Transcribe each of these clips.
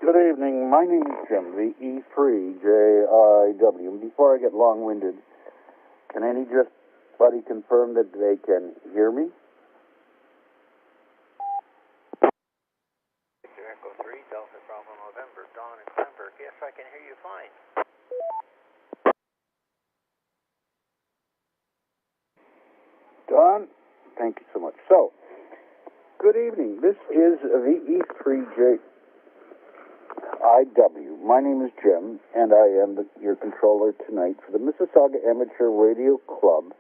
Good evening. My name is Jim, VE3JIW. And before I get long-winded, can anybody confirm that they can hear me? Victor Echo 3, Delta Bravo November, Dawn in Glenberg. Yes, I can hear you fine. Dawn, thank you so much. So, good evening. This is VE3JIW. My name is Jim, and I am your controller tonight for the Mississauga Amateur Radio Club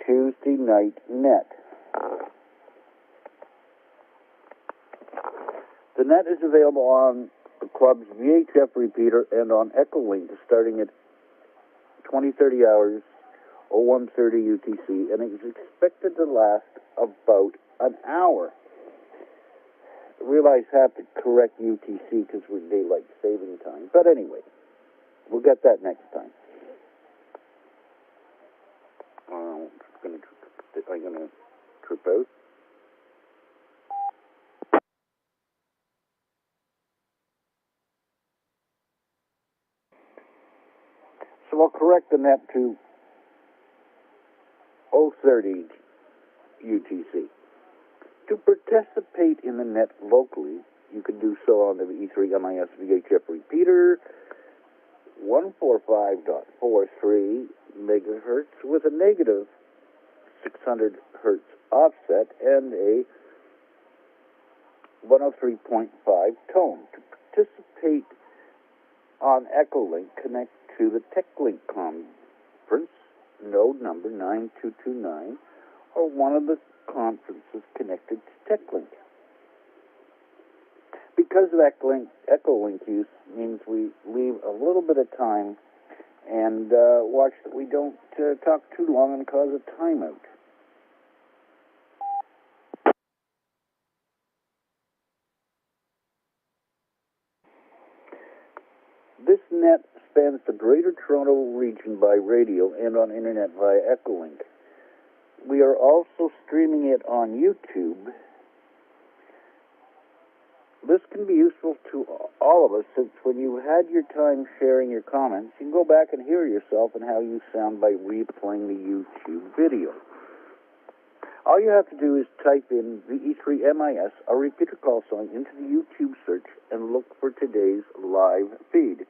Tuesday Night Net. The net is available on the club's VHF repeater and on Echolink starting at 20:30 hours, 01:30 UTC, and it is expected to last about an hour. I realize I have to correct UTC because we're daylight saving time. But anyway, we'll get that next time. I'm going to trip out. So I'll correct the net to 0:30 UTC. To participate in the net locally, you can do so on the VE3MIS VHF repeater, 145.43 megahertz with a negative 600 hertz offset and a 103.5 tone. To participate on Echolink, connect to the TechLink conference, node number 9229, or one of the conferences connected to TechLink. Because of Echolink use means we leave a little bit of time and watch that we don't talk too long and cause a timeout. This net spans the Greater Toronto region by radio and on internet via Echolink. We are also streaming it on YouTube. This can be useful to all of us, since when you had your time sharing your comments, you can go back and hear yourself and how you sound by replaying the YouTube video. All you have to do is type in VE3MIS, our repeater call sign, into the YouTube search and look for today's live feed.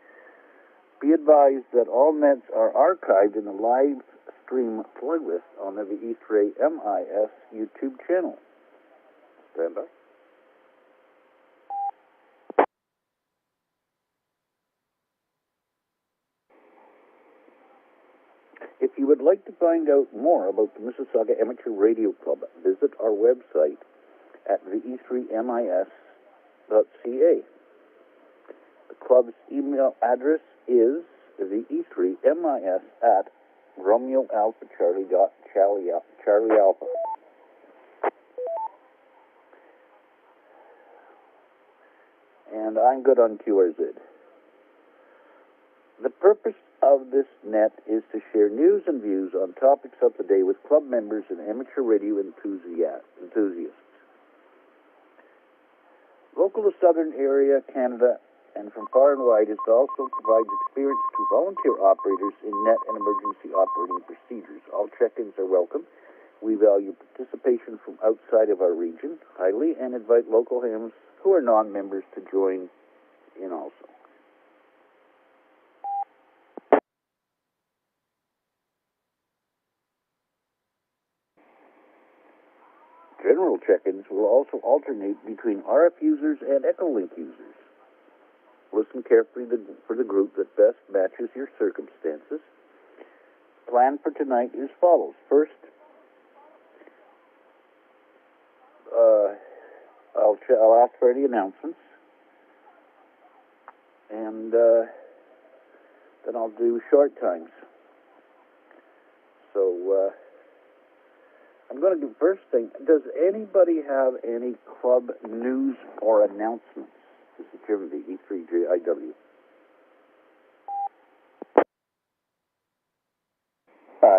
Be advised that all nets are archived in the live stream playlist on the VE3MIS YouTube channel. Stand by. If you would like to find out more about the Mississauga Amateur Radio Club, visit our website at VE3MIS.ca. The club's email address is VE3MIS@RomeoAlphaCharlie Alpha. And I'm good on QRZ. The purpose of this net is to share news and views on topics of the day with club members and amateur radio enthusiasts. Local to Southern area, Canada, and from far and wide, it also provides experience to volunteer operators in net and emergency operating procedures. All check-ins are welcome. We value participation from outside of our region highly and invite local hams who are non-members to join in also. General check-ins will also alternate between RF users and Echolink users. Listen carefully for the group that best matches your circumstances. Plan for tonight is as follows. First, I'll ask for any announcements, and then I'll do short times. So I'm going to do first thing. Does anybody have any club news or announcements? This is Jim, the VE3JIW.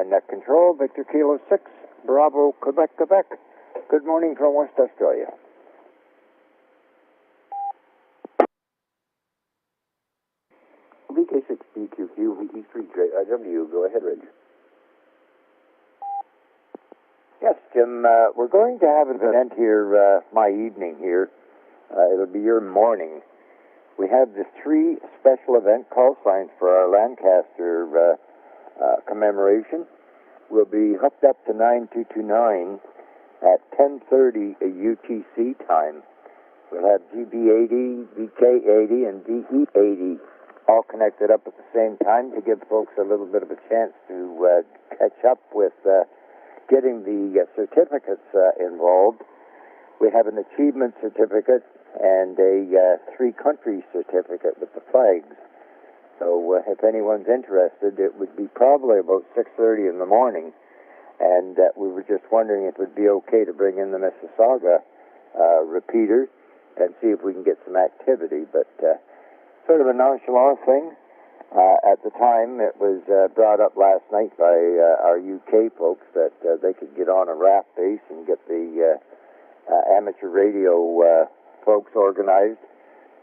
Net Control, Victor Kilo 6, Bravo, Quebec, Quebec. Good morning from West Australia. VK6BQQ, VE3JW. Go ahead, Reg. Yes, Jim, we're going to have an event here, my evening here. It'll be your morning. We have the 3 special event call signs for our Lancaster commemoration. We'll be hooked up to 9229 at 10:30 UTC time. We'll have GB80, VK80, and VE80 all connected up at the same time to give folks a little bit of a chance to catch up with getting the certificates involved. We have an achievement certificate and a 3-country certificate with the flags. So if anyone's interested, it would be probably about 6:30 in the morning. And we were just wondering if it would be okay to bring in the Mississauga repeater and see if we can get some activity. But sort of a nonchalant thing. At the time, it was brought up last night by our UK folks that they could get on a RAF base and get the amateur radio folks organized.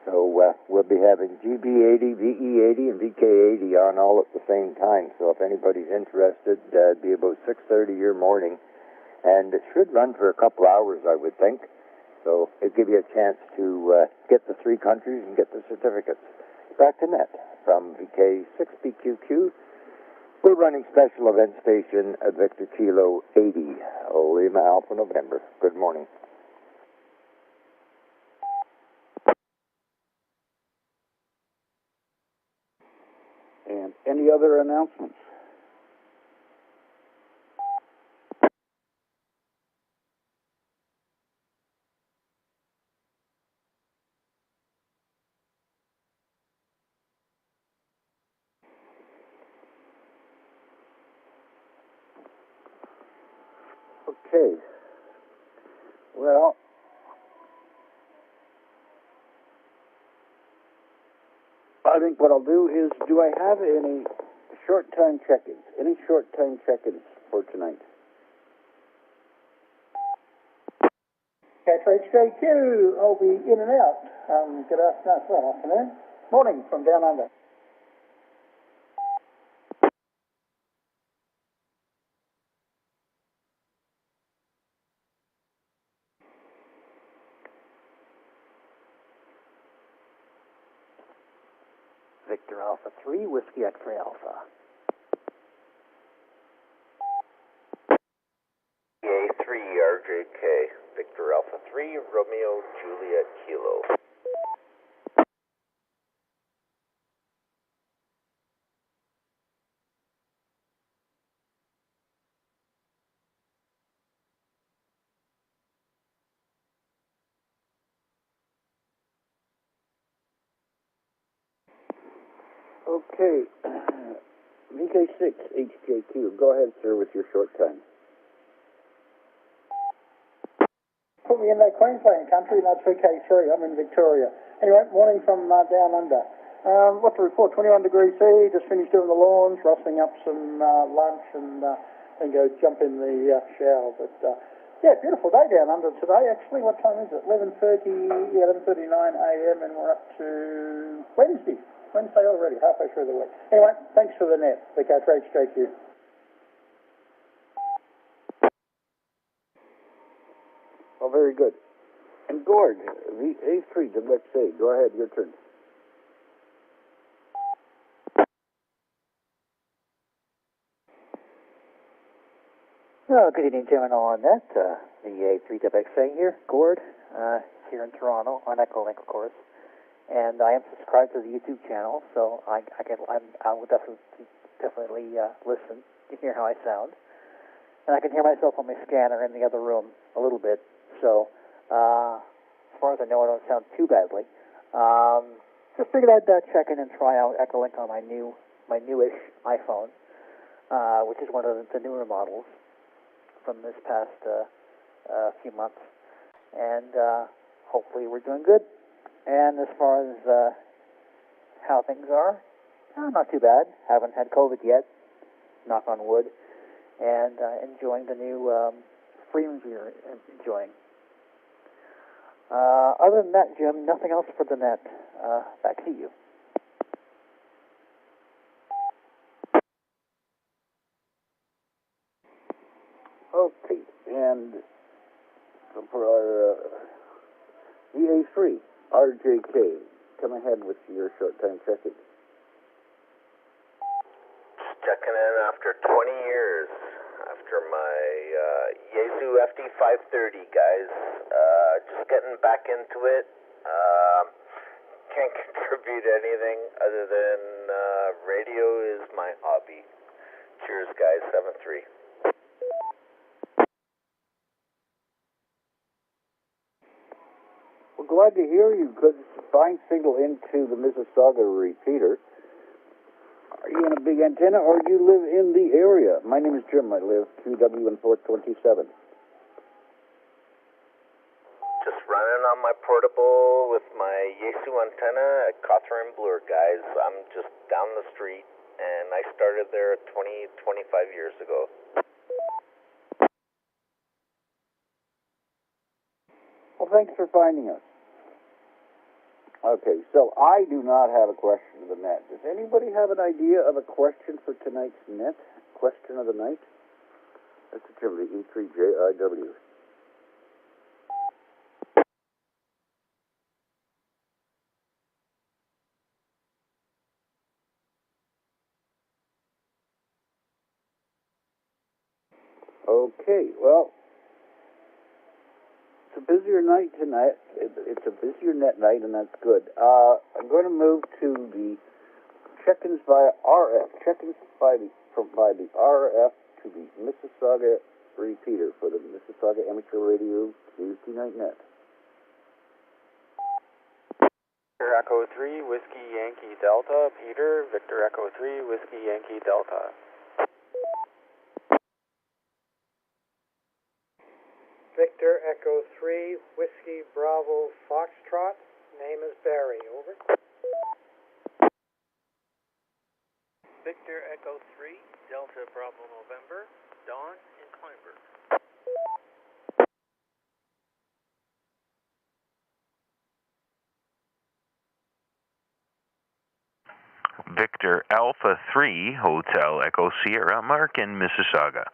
So we'll be having GB80, VE80, and VK80 on all at the same time. So if anybody's interested, it'd be about 6:30 your morning. And it should run for a couple hours, I would think. So it'd give you a chance to get the 3 countries and get the certificates. Back to net from VK6BQQ. We're running special event station at Victor Kilo 80, Lima Alpha November. Good morning. And any other announcements? Okay. Well, I think what I'll do is, do I have any short-time check-ins? Any short-time check-ins for tonight? Catch HJQ, I'll be in and out. Good afternoon. Morning from down under. Victor Alpha 3, Whiskey X-Ray Alpha. VA3 RJK, Victor Alpha 3, Romeo Juliet Kilo. Okay. VK6 HJQ. Go ahead, sir, with your short time. Put me in that Queensland country, that's VK3. I'm in Victoria. Anyway, morning from down under. What to report? 21 degrees C. Just finished doing the lawns, rustling up some lunch, and then go jump in the shower. But yeah, beautiful day down under today. Actually, what time is it? 11:30, 11:39 a.m. and we're up to Wednesday already, halfway through the week. Anyway, thanks for the net. The cartridge JQ. Oh, very good. And Gord, VA3 WXA. Go ahead, your turn. Good evening, Jim and all on that. VA3WXA here, Gord, here in Toronto, on Echolink, of course. And I am subscribed to the YouTube channel, so I will definitely listen to hear how I sound. And I can hear myself on my scanner in the other room a little bit. So, as far as I know, I don't sound too badly. Just figured I'd check in and try out Echolink on my newish iPhone, which is one of the newer models from this past few months. And hopefully we're doing good. And as far as how things are, not too bad. Haven't had COVID yet, knock on wood. And enjoying the new freedoms we're enjoying. Other than that, Jim, nothing else for the net. Back to you. And for our VE3 RJK, come ahead with your short time check-in. Checking in after 20 years, after my Yaesu FD530, guys. Just getting back into it. Can't contribute anything other than radio is my hobby. Cheers, guys. 7-3. We're glad to hear you. Good, fine signal into the Mississauga repeater. Are you in a big antenna, or do you live in the area? My name is Jim. I live QW in 427. Just running on my portable with my Yaesu antenna at Cawthron Bloor, guys. I'm just down the street, and I started there 25 years ago. Well, thanks for finding us. Okay, so I do not have a question of the net. Does anybody have an idea of a question for tonight's net? Question of the night? That's the Jim, the E3JIW. Okay, well, it's a busier night tonight. It's a busier net night, and that's good. I'm going to move to the check-ins via RF. Check-ins by the RF to the Mississauga repeater for the Mississauga Amateur Radio Tuesday Night Net. Victor Echo 3, Whiskey Yankee Delta. Peter, Victor Echo 3, Whiskey Yankee Delta. Victor Echo 3, Whiskey Bravo Foxtrot. Name is Barry. Over. Victor Echo 3, Delta Bravo November. Dawn in Kleinberg. Victor Alpha 3, Hotel Echo Sierra, Mark in Mississauga.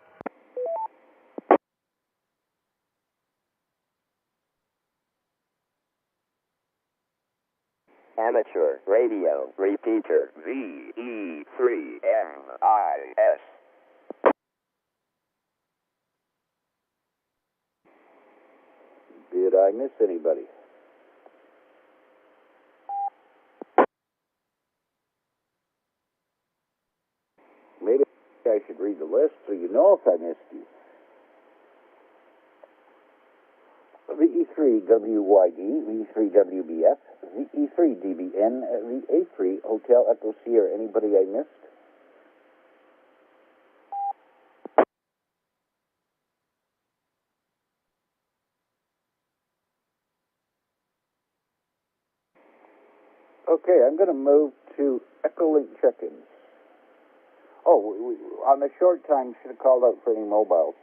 Amateur Radio Repeater VE3MIS. Did I miss anybody? Maybe I should read the list so you know if I missed you. VE3WYD, VE3WBF, VE3DBN, VA3 Hotel Echo Sierra. Anybody I missed? Okay, I'm going to move to Echolink check-ins. Oh, on the short time, should have called out for any mobiles.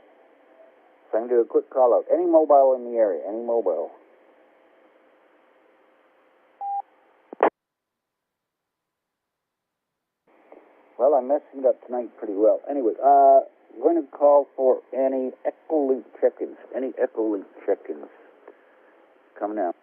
So I'm going to do a quick call out. Any mobile in the area, any mobile. Well, I'm messing it up tonight pretty well. Anyway, I'm going to call for any Echolink check-ins. Any Echolink check-ins. Coming out.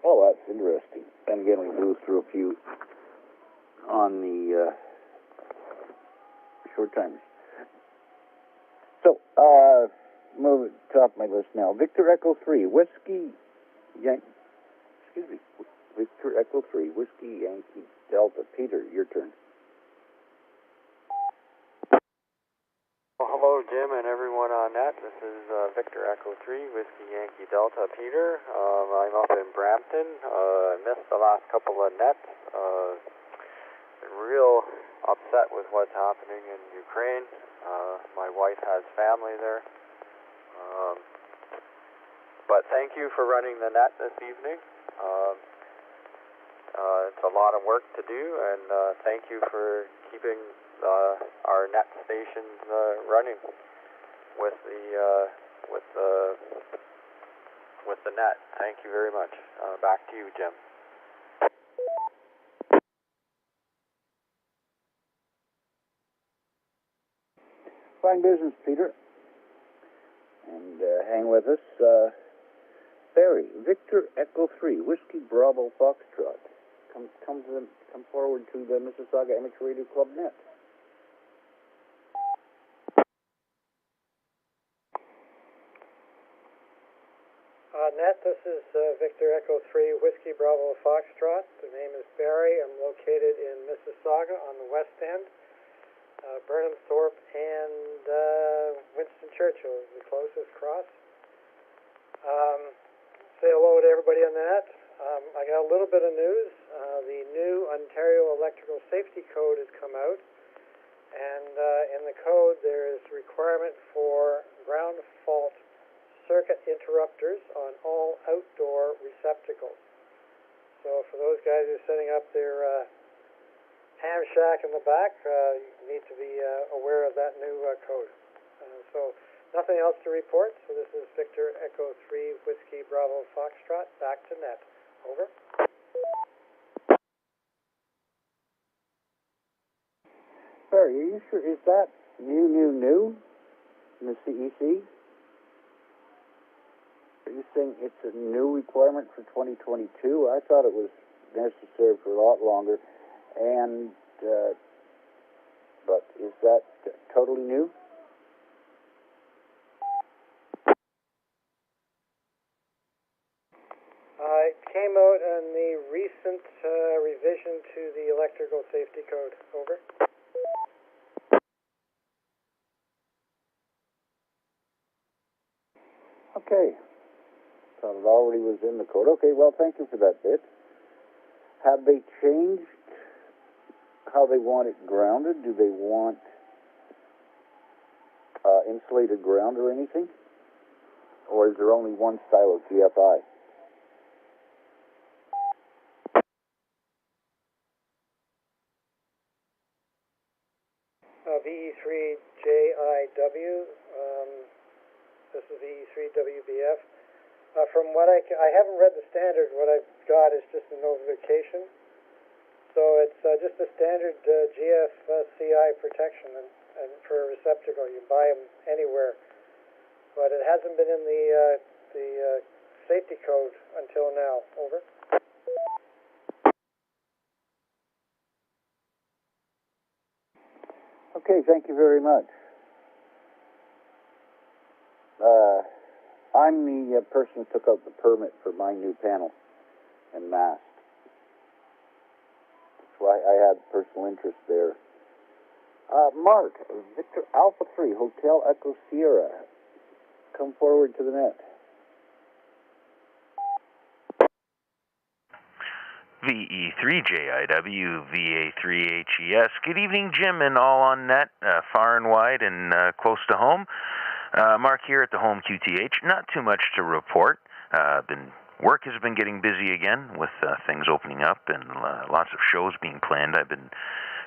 Oh, that's interesting. And again, we moved through a few on the short timers. So, move it top of my list now. Victor Echo 3, Whiskey Victor Echo 3, Whiskey Yankee Delta. Peter, your turn. Well, hello, Jim, and everyone on net. This is Victor Echo 3, Whiskey Yankee Delta. Peter, I'm up in Brampton. I missed the last couple of nets. Been real upset with what's happening in Ukraine. My wife has family there. But thank you for running the net this evening. It's a lot of work to do, and thank you for keeping our net stations running with the net. Thank you very much. Back to you, Jim. Fine business, Peter. And hang with us. Barry, Victor Echo 3, Whiskey Bravo Foxtrot. Come forward to the Mississauga Amateur Radio Club net. Net, this is Victor Echo 3, Whiskey Bravo Foxtrot. The name is Barry. I'm located in Mississauga on the west end. Burnhamthorpe and Winston Churchill is the closest cross. Say hello to everybody on the net. I got a little bit of news. The new Ontario Electrical Safety Code has come out, and in the code there is requirement for ground fault circuit interrupters on all outdoor receptacles. So for those guys who are setting up their ham shack in the back, you need to be aware of that new code. So nothing else to report. So this is Victor Echo 3 Whiskey Bravo Foxtrot. Back to net. Over. Barry, are you sure? Is that new in the CEC? Are you saying it's a new requirement for 2022? I thought it was necessary for a lot longer. And, but is that totally new? It came out in the recent revision to the Electrical Safety Code. Over. Okay. Thought it already was in the code. Okay, well, thank you for that bit. Have they changed how they want it grounded? Do they want insulated ground or anything? Or is there only one style of GFI? VE3JIW. This is VE3WBF. From what I haven't read the standard. What I've got is just a notification. So it's just a standard GFCI protection and for a receptacle. You buy them anywhere, but it hasn't been in the safety code until now. Over. Okay, thank you very much. I'm the person who took out the permit for my new panel and mast. That's why I had personal interest there. Mark, Victor Alpha 3, Hotel Echo Sierra. Come forward to the net. VE3JIW, VA3HES. Good evening, Jim, and all on net, far and wide and close to home. Mark here at the home QTH. Not too much to report. Work has been getting busy again with things opening up and lots of shows being planned. I've been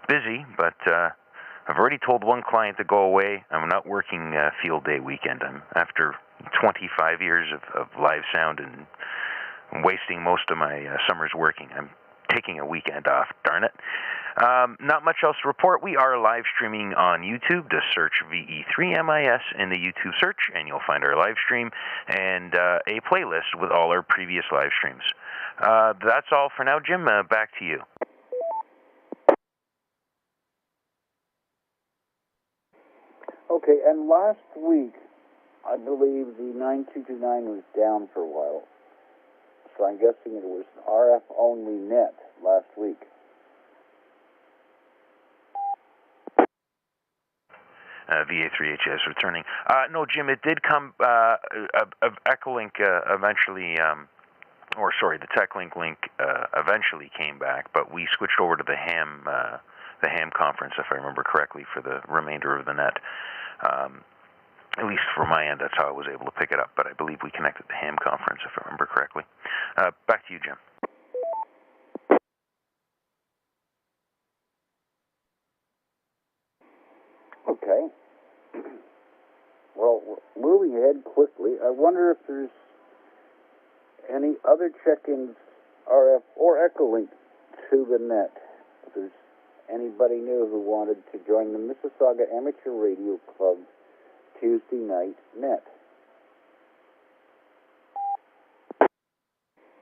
busy, but I've already told one client to go away. I'm not working field day weekend. I'm after 25 years of live sound and wasting most of my summers working. I'm taking a weekend off, darn it. Not much else to report. We are live streaming on YouTube. Just search VE3MIS in the YouTube search, and you'll find our live stream and a playlist with all our previous live streams. That's all for now, Jim. Back to you. Okay, and last week, I believe the 9229 was down for a while. So I'm guessing it was RF-only net last week. VA3HS returning. No, Jim, it did come. Echolink eventually, the TechLink link eventually came back, but we switched over to the ham conference, if I remember correctly, for the remainder of the net. At least for my end, that's how I was able to pick it up. But I believe we connected the ham conference, if I remember correctly. Back to you, Jim. Okay. Well, moving ahead quickly, I wonder if there's any other check-ins, RF or Echolink, to the net. If there's anybody new who wanted to join the Mississauga Amateur Radio Club Tuesday night net.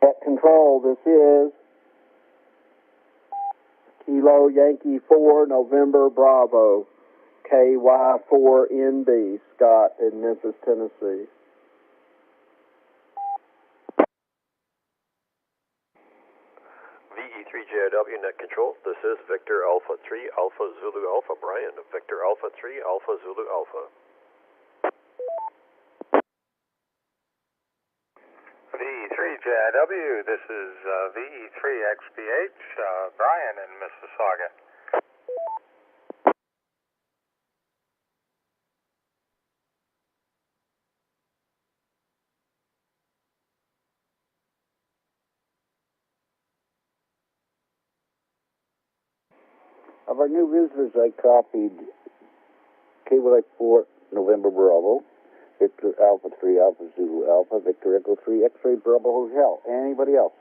At control, this is Kilo Yankee 4 November Bravo, KY4NB, Scott in Memphis, Tennessee. VE3JIW net control, this is Victor Alpha 3 Alpha Zulu Alpha, Brian, Victor Alpha 3 Alpha Zulu Alpha. VE3JIW, this is VE3XPH, Brian in Mississauga. Of our new visitors, I copied KY4 November Bravo, Victor Alpha 3 Alpha Zulu Alpha, Victor Echo 3 X-Ray Bravo Hotel. Anybody else?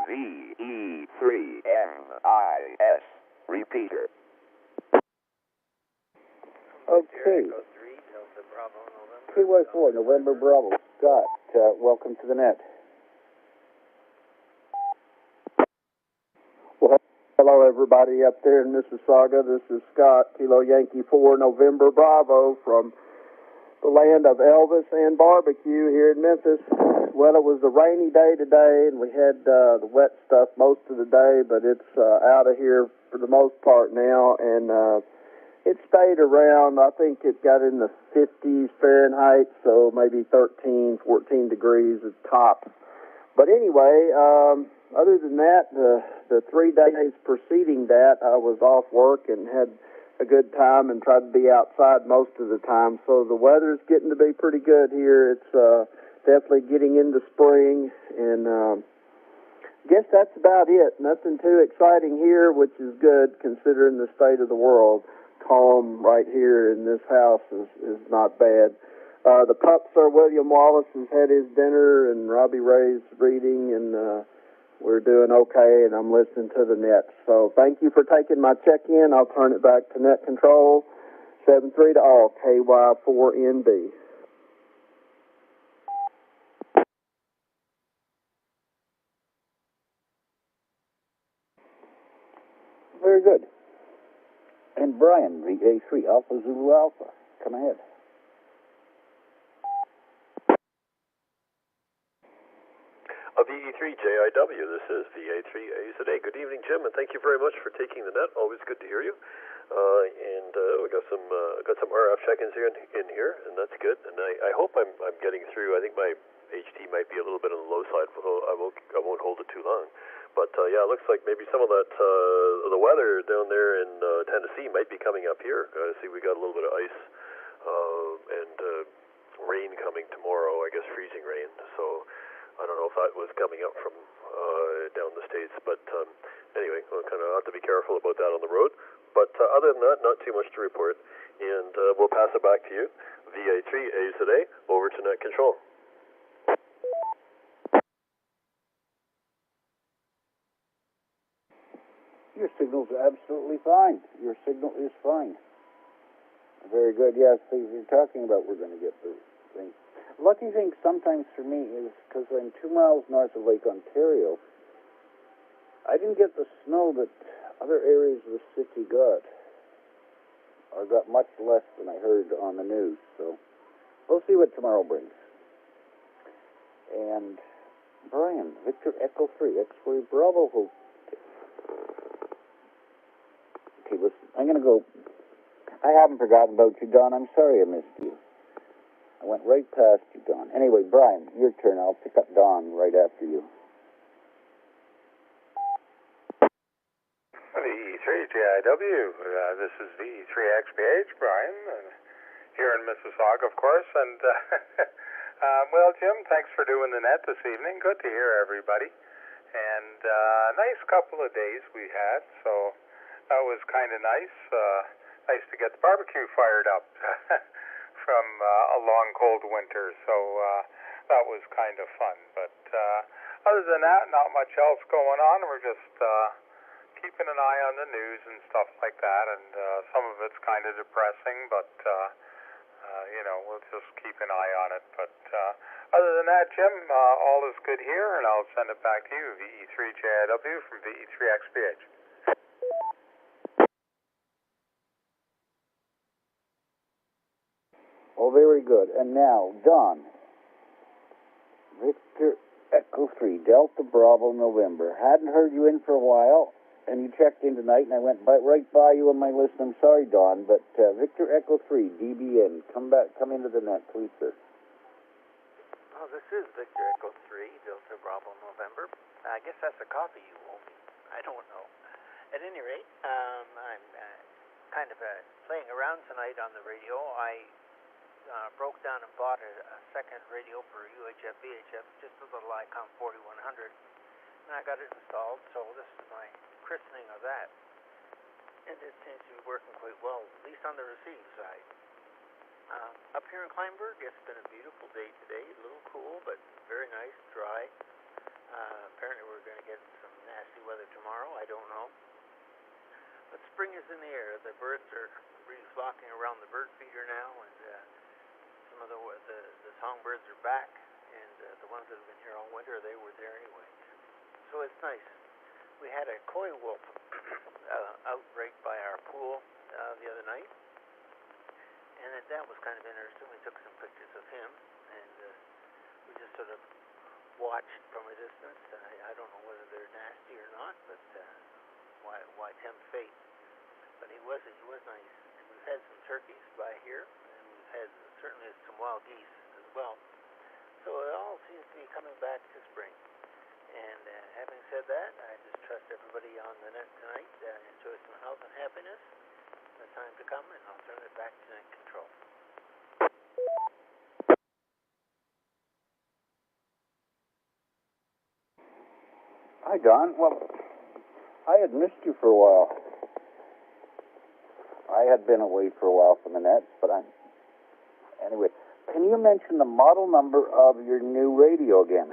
VE3MIS repeater. Okay. KY4 November Bravo. Scott, welcome to the net. Well, hello everybody up there in Mississauga. This is Scott, Kilo Yankee 4 November Bravo from the land of Elvis and barbecue here in Memphis. Well, it was a rainy day today, and we had the wet stuff most of the day, but it's out of here for the most part now, and it stayed around. I think it got in the 50s Fahrenheit, so maybe 13, 14 degrees at tops. But anyway, other than that, the 3 days preceding that, I was off work and had a good time and tried to be outside most of the time. So the weather's getting to be pretty good here. It's definitely getting into spring, and I guess that's about it. Nothing too exciting here, which is good considering the state of the world. Calm right here in this house is not bad. The pup, Sir William Wallace, has had his dinner, and Robbie Ray's reading, and we're doing okay, and I'm listening to the net. So thank you for taking my check-in. I'll turn it back to net control. 7-3 to all, KY4NB. Very good. And Brian, VA3 Alpha Zulu Alpha. Come ahead. VE3JIW, this is VA3AZA. Good evening, Jim, and thank you very much for taking the net. Always good to hear you. And we got some RF check-ins here in here, and that's good. And I hope I'm getting through. I think my HD might be a little bit on the low side, although I won't hold it too long. But yeah, it looks like maybe some of that the weather down there in Tennessee might be coming up here. See, we got a little bit of ice and rain coming tomorrow. I guess freezing rain. So I don't know if that was coming up from down the States, but anyway, we'll kind of have to be careful about that on the road. But other than that, not too much to report, and we'll pass it back to you. VA3AZA, over to net control. Your signal's absolutely fine. Your signal is fine. Very good. Yes, things you're talking about, we're going to get the thing. Lucky thing sometimes for me is because I'm 2 miles north of Lake Ontario, I didn't get the snow that other areas of the city got. Or got much less than I heard on the news. So we'll see what tomorrow brings. And Brian, Victor Echo 3, X-Ray Bravo Hotel. Okay, listen, I'm going to go. I haven't forgotten about you, Don. I'm sorry I missed you. I went right past you, Don. Anyway, Brian, your turn. I'll pick up Don right after you. VE3JIW, this is VE3XPH, Brian, here in Mississauga, of course. And, well, Jim, thanks for doing the net this evening. Good to hear everybody. And a nice couple of days we had, so that was kind of nice. Nice to get the barbecue fired up from a long, cold winter, so that was kind of fun. But other than that, not much else going on. We're just keeping an eye on the news and stuff like that, and some of it's kind of depressing, but we'll just keep an eye on it. But other than that, Jim, all is good here, and I'll send it back to you, VE3JIW from VE3XBH. Oh, very good. And now, Don. Victor Echo 3, Delta Bravo November. Hadn't heard you in for a while, and you checked in tonight, and I went right by you on my list. I'm sorry, Don, but Victor Echo 3, DBN, come into the net, please, sir. Oh, this is Victor Echo 3, Delta Bravo November. I guess that's a copy you owe me. I don't know. At any rate, I'm kind of playing around tonight on the radio. I broke down and bought a second radio for UHF VHF, just a little Icon 4100, and I got it installed, so this is my christening of that. And it seems to be working quite well, at least on the receive side. Up here in Kleinburg, it's been a beautiful day today, a little cool, but very nice, dry. Apparently we're going to get some nasty weather tomorrow, I don't know. But spring is in the air. The birds are really flocking around the bird feeder now, and some of the songbirds are back, and the ones that have been here all winter, they were there anyway. So it's nice. We had a coy wolf outbreak by our pool the other night, and that was kind of interesting. We took some pictures of him, and we just sort of watched from a distance. I don't know whether they're nasty or not, but why tempt fate? But he was nice. And we've had some turkeys by here, and we've had certainly some wild geese as well. So it all seems to be coming back to spring. And having said that, I just trust everybody on the net tonight. Enjoy some health and happiness. The time to come, and I'll turn it back to net control. Hi, Don. Well, I had missed you for a while. I had been away for a while from the net, but anyway, can you mention the model number of your new radio again?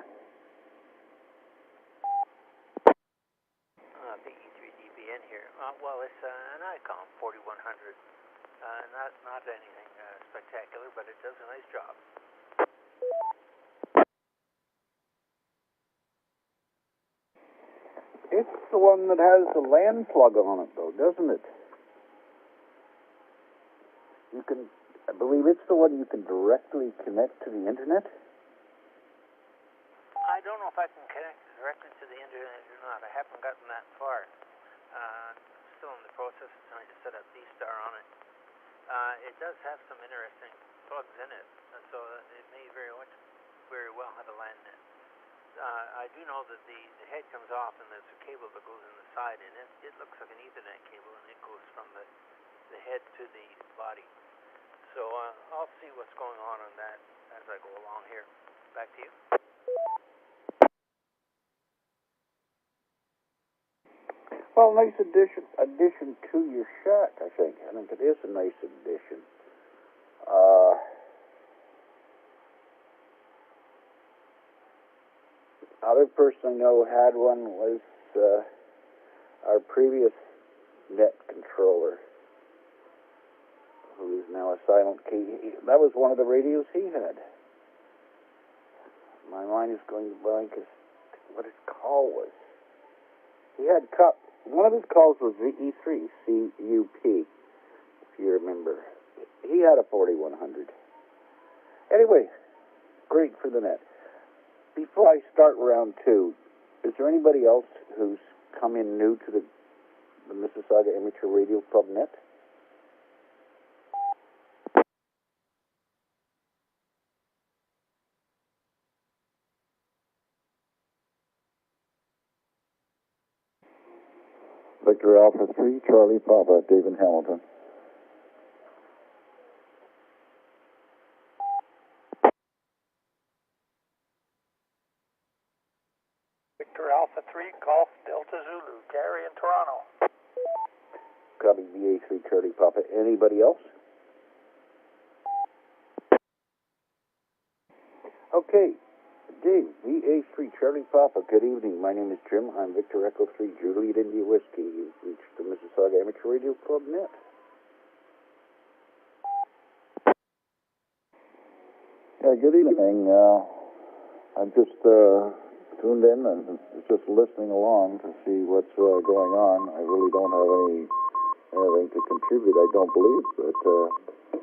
VE3DBN here. Well, it's an Icon 4100. Not anything spectacular, but it does a nice job. It's the one that has the LAN plug on it, though, doesn't it? I believe it's the one you can directly connect to the internet. I don't know if I can connect directly to the internet or not. I haven't gotten that far. Still in the process of trying to set up D-Star on it. It does have some interesting plugs in it, and so it may very well have a LAN net. I do know that the head comes off, and there's a cable that goes in the side, and it looks like an Ethernet cable, and it goes from the head to the body. So I'll see what's going on that as I go along here. Back to you. Well, nice addition to your shack, I think. I think it is a nice addition. Other person I know had one was our previous net controller, who is now a silent key. That was one of the radios he had. My mind is going blank as to what his call was. He had one of his calls was VE3 CUP, if you remember. He had a 4100. Anyway, great for the net. Before I start round two, is there anybody else who's come in new to the Mississauga Amateur Radio Club net? Victor Alpha 3, Charlie Papa, David Hamilton. Victor Alpha 3, Golf Delta Zulu. Gary in Toronto. Copy, VE3 Charlie Papa. Anybody else? Okay, Dave, VE3 Charlie Papa. Good evening. My name is Jim. I'm Victor Echo 3 Juliet India Whiskey. You've reached the Mississauga Amateur Radio Club net. Yeah, good evening. I'm just tuned in and just listening along to see what's going on. I really don't have anything to contribute, I don't believe, but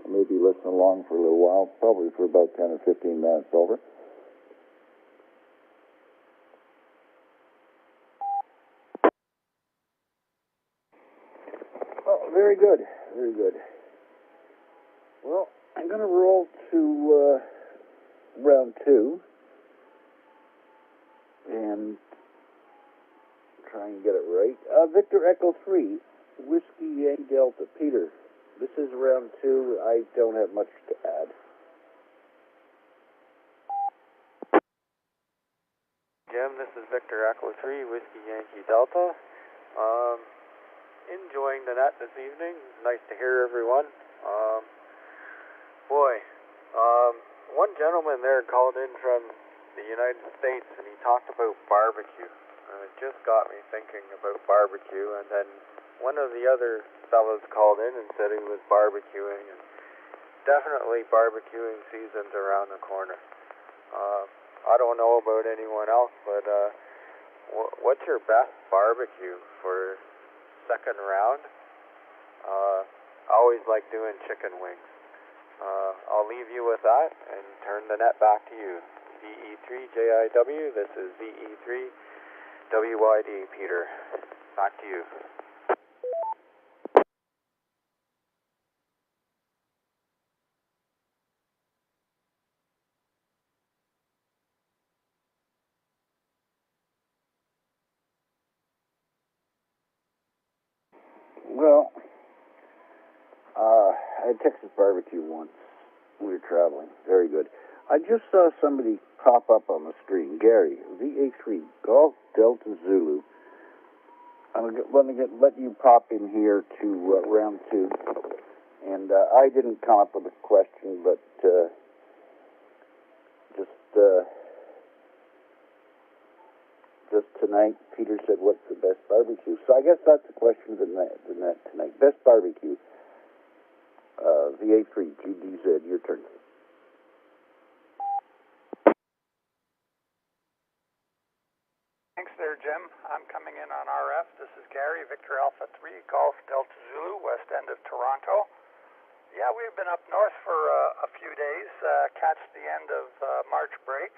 maybe listen along for a little while, probably for about 10 or 15 minutes over. Well, very good, very good. Well, I'm going to roll to round 2 and try and get it right. Victor Echo 3, Whiskey Yankee Delta. Peter, this is round 2. I don't have much to add. Jim, this is Victor Echo 3, Whiskey Yankee Delta. Enjoying the net this evening. Nice to hear everyone. One gentleman there called in from the United States and he talked about barbecue. And it just got me thinking about barbecue. And then one of the other fellows called in and said he was barbecuing. And definitely barbecuing season's around the corner. I don't know about anyone else, but what's your best barbecue for second round? I always like doing chicken wings. I'll leave you with that and turn the net back to you. VE3JIW, this is VE3WYD, Peter. Back to you. Well, I had Texas barbecue once. We were traveling. Very good. I just saw somebody pop up on the screen. Gary, VA3, Golf Delta Zulu. I'm going to let you pop in here to round 2. And I didn't come up with a question, but just tonight, Peter said, what's the best barbecue? So I guess that's the question of the net tonight. Best barbecue. VA3, GDZ, your turn. Thanks there, Jim. I'm coming in on RF. This is Gary, Victor Alpha 3, Golf Delta Zulu, west end of Toronto. Yeah, we've been up north for a few days, catch the end of March break.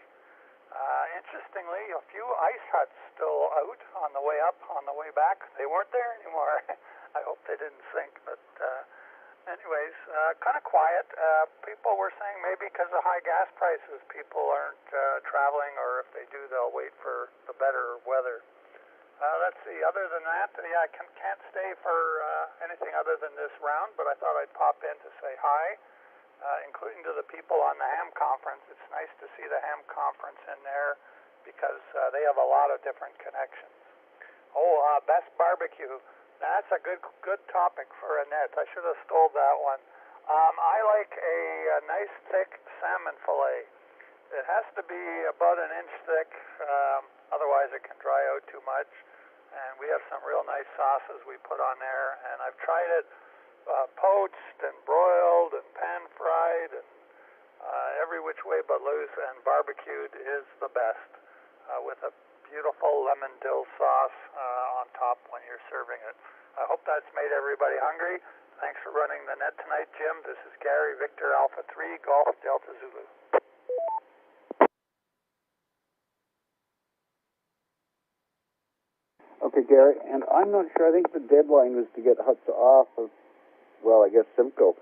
Interestingly, a few ice huts still out on the way up, on the way back. They weren't there anymore. I hope they didn't sink, but anyways, kind of quiet. People were saying maybe because of high gas prices, people aren't traveling, or if they do, they'll wait for the better weather. Let's see, other than that, yeah, I can't stay for anything other than this round, but I thought I'd pop in to say hi, including to the people on the ham conference. It's nice to see the ham conference in there because they have a lot of different connections. Best barbecue. That's a good topic for a net. I should have stole that one. I like a nice thick salmon fillet. It has to be about an inch thick, otherwise it can dry out too much. And we have some real nice sauces we put on there. And I've tried it poached and broiled and pan-fried and every which way but loose, and barbecued is the best with a beautiful lemon dill sauce on top when you're serving it. I hope that's made everybody hungry. Thanks for running the net tonight, Jim. This is Gary, Victor Alpha 3, Golf Delta Zulu. Okay, Gary, and I'm not sure. I think the deadline was to get huts off of, well, I guess Simcoe.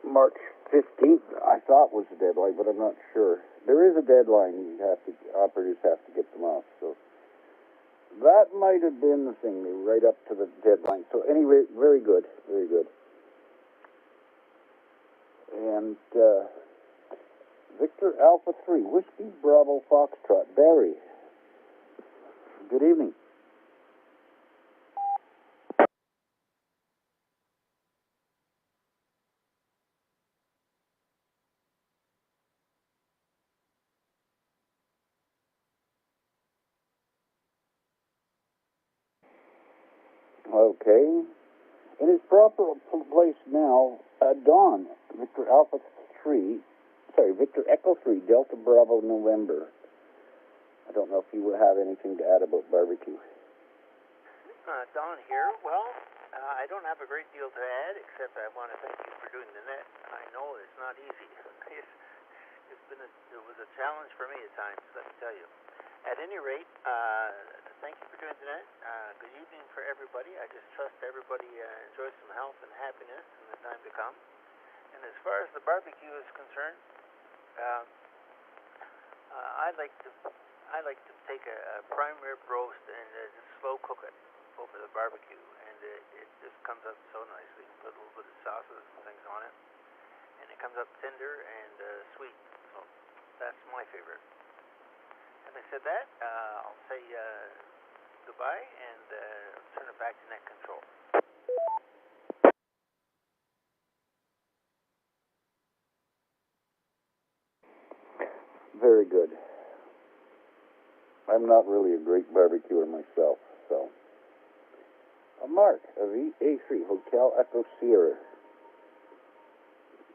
March 15th, I thought was the deadline, but I'm not sure. There is a deadline. Operators have to get them off. So that might have been the thing, right up to the deadline. So anyway, very good, very good. And Victor Alpha 3, Whiskey Bravo Foxtrot, Barry. Good evening. Okay. In its proper place now, Dawn, Victor Echo 3, Delta Bravo, November. I don't know if you would have anything to add about barbecue. Don here. Well, I don't have a great deal to add, except I want to thank you for doing the net. I know it's not easy. It was a challenge for me at times, let me tell you. At any rate, thank you for doing the net. Good evening for everybody. I just trust everybody enjoys some health and happiness in the time to come. And as far as the barbecue is concerned, I like to take a prime rib roast and just slow cook it over the barbecue, and it just comes up so nicely. Put a little bit of sauces and things on it, and it comes up tender and sweet. So that's my favorite. Having said that, I'll say goodbye and turn it back to net control. Very good. I'm not really a great barbecuer myself, so. Mark, of VE3, Hotel Echo Sierra.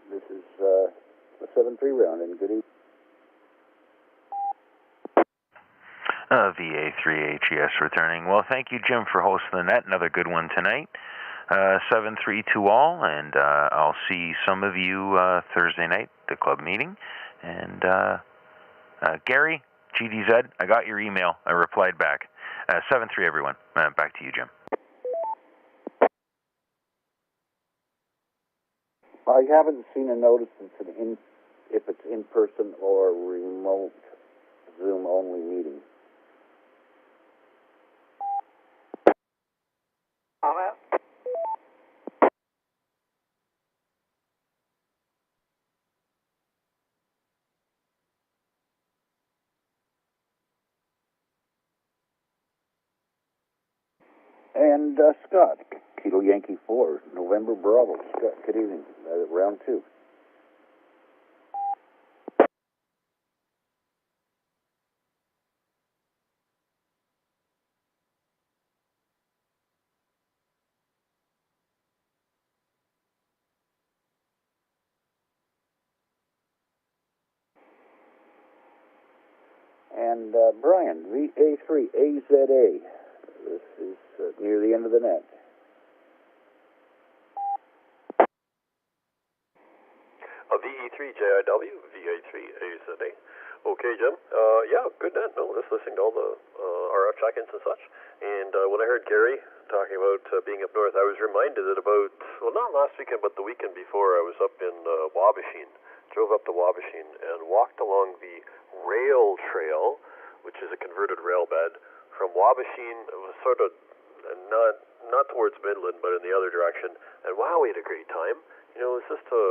This is the 7-3 round, and good evening. VE3 HES returning. Well, thank you, Jim, for hosting the net. Another good one tonight. 7-3 to all, and I'll see some of you Thursday night, the club meeting. And Gary, GDZ, I got your email. I replied back. 7-3, everyone. Back to you, Jim. I haven't seen a notice if it's in person or remote Zoom only meeting. And Scott, Kilo Yankee 4, November Bravo. Scott, good evening. Round 2. And Brian, VA3 AZA. This is near the end of the net. VE3 JIW, VA3 AZA. Okay, Jim. Yeah, good net. No, just listening to all the RF check-ins and such. And when I heard Gary talking about being up north, I was reminded that about, well, not last weekend, but the weekend before, I was up in Wabashine. Drove up to Wabashine and walked along the rail trail, which is a converted rail bed, from Wabashine. It was sort of not towards Midland, but in the other direction. And wow, we had a great time. You know, it was just a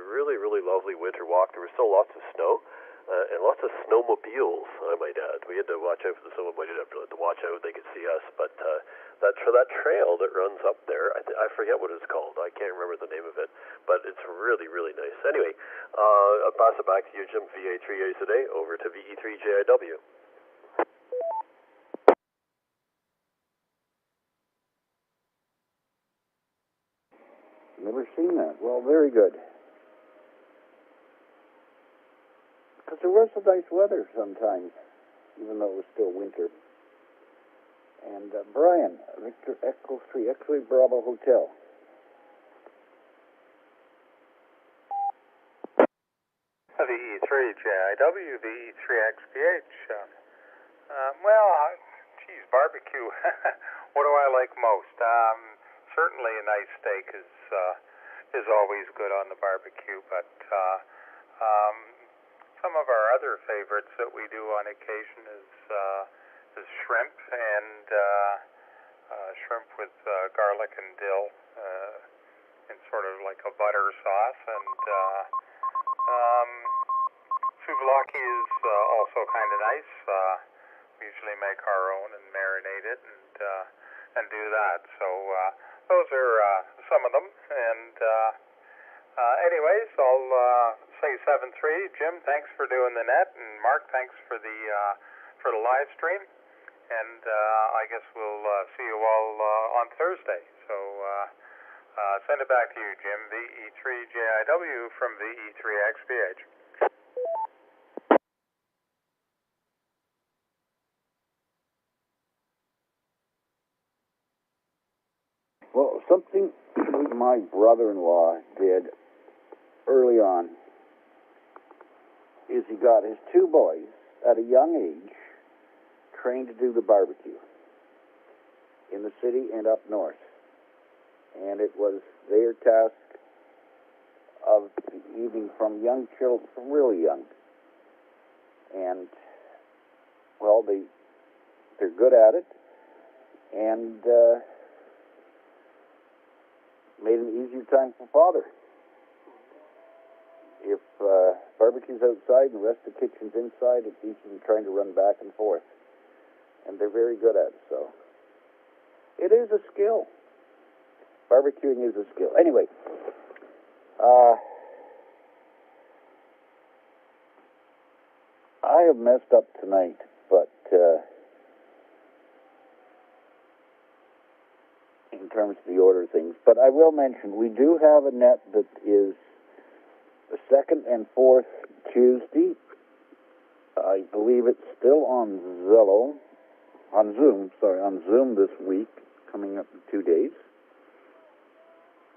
really, really lovely winter walk. There was still lots of snow, and lots of snowmobiles, I might add. We had to watch out for someone might have to watch out, they could see us. But that trail that runs up there, I forget what it's called. I can't remember the name of it, but it's really, really nice. Anyway, I'll pass it back to you, Jim, VA3A today, over to VE3 JIW. Never seen that. Well, very good. Because there was some nice weather sometimes, even though it was still winter. And Brian, Victor Echo 3, X-Ray Bravo Hotel. VE3 JIW, VE3XPH. Well, geez, barbecue. What do I like most? Certainly a nice steak is always good on the barbecue, but some of our other favorites that we do on occasion is shrimp and shrimp with garlic and dill in sort of like a butter sauce, and souvlaki is also kind of nice. usually make our own and marinate it and do that. So those are some of them. And anyways, I'll say 7-3. Jim, thanks for doing the net, and Mark, thanks for the live stream. And I guess we'll see you all on Thursday. So send it back to you, Jim. VE3JIW from VE3XBH. Well, something my brother-in-law did early on is he got his two boys at a young age trained to do the barbecue in the city and up north. And it was their task of the evening from young children, from really young. And, well, they're good at it, and made an easier time for father. If barbecue's outside and the rest of the kitchen's inside, it's easy than trying to run back and forth. And they're very good at it, so. It is a skill. Barbecuing is a skill. Anyway, I have messed up tonight, but in terms of the order of things. But I will mention, we do have a net that is the second and fourth Tuesday. I believe it's still on Zoom this week, coming up in 2 days.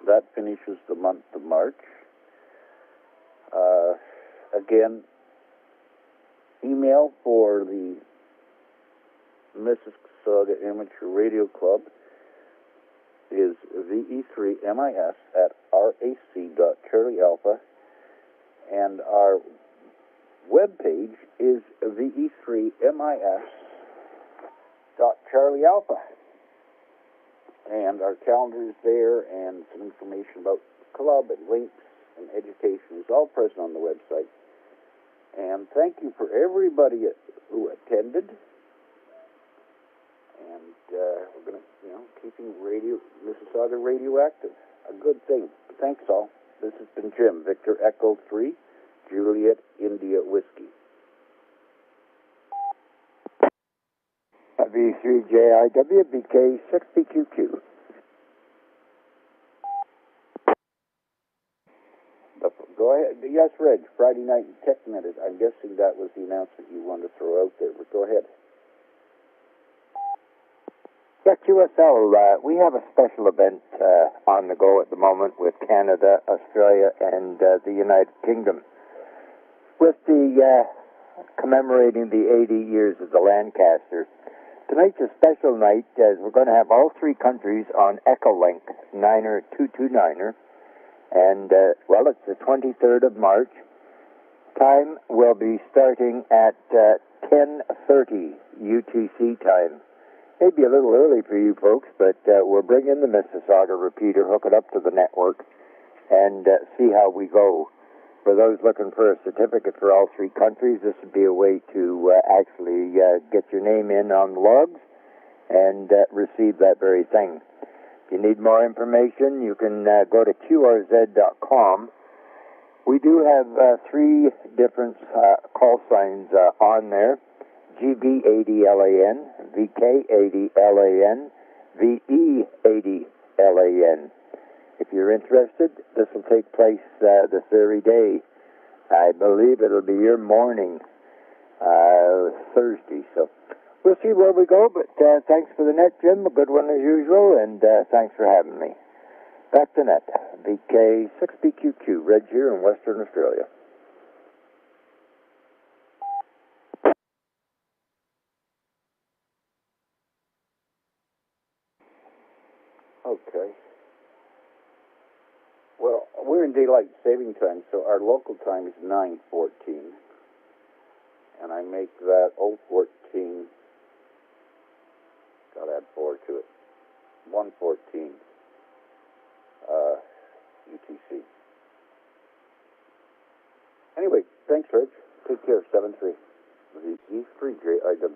That finishes the month of March. Again, email for the Mississauga Amateur Radio Club is VE3MIS at RAC.CharlieAlpha, and our webpage is VE3MIS.CharlieAlpha. And our calendar is there, and some information about the club and links and education is all present on the website. And thank you for everybody who attended. And we're going to, keeping Mississauga radioactive. A good thing. Thanks all. This has been Jim, Victor Echo 3, Juliet India Whiskey. V3JIW BK6BQQ. Go ahead. Yes, Reg, Friday night Tech Minute. I'm guessing that was the announcement you wanted to throw out there, but go ahead. Yeah, QSL, we have a special event on the go at the moment with Canada, Australia, and the United Kingdom. With the commemorating the 80 years of the Lancaster. Tonight's a special night as we're going to have all three countries on Echolink 9er229er. And, well, it's the 23rd of March. Time will be starting at 10:30 UTC time. Maybe a little early for you folks, but we'll bring in the Mississauga repeater, hook it up to the network, and see how we go. For those looking for a certificate for all three countries, this would be a way to actually get your name in on the logs and receive that very thing. If you need more information, you can go to QRZ.com. We do have three different call signs on there. GB80LAN, VK80LAN, VE80LAN. If you're interested, this will take place this very day. I believe it'll be your morning, Thursday. So we'll see where we go, but thanks for the net, Jim. A good one as usual, and thanks for having me. Back to net. VK6BQQ, Reg here in Western Australia. Okay. Well, we're in daylight saving time, so our local time is 9:14, and I make that 014. Got to add 4 to it. 1:14 UTC. Anyway, thanks, Rich. Take care. 7-3. The E3JIW.